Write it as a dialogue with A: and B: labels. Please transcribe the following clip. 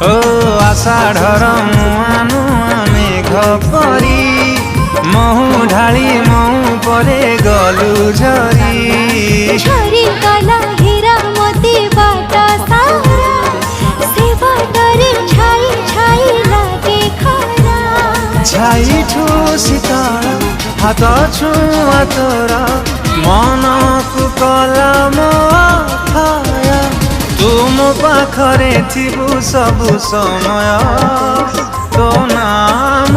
A: ओ आषाढ़र मुआ नुआ मेघ परी महु ढाली महु परे गलु झरी
B: झरी गला हीरा मोती बाट सारा से बाटरे छाई छाई लागे खरा
A: छाई ठू शीतल हाथ छुआ तोर मन को कला मोया तुम पाखरे थिबु सबु समय तो नाम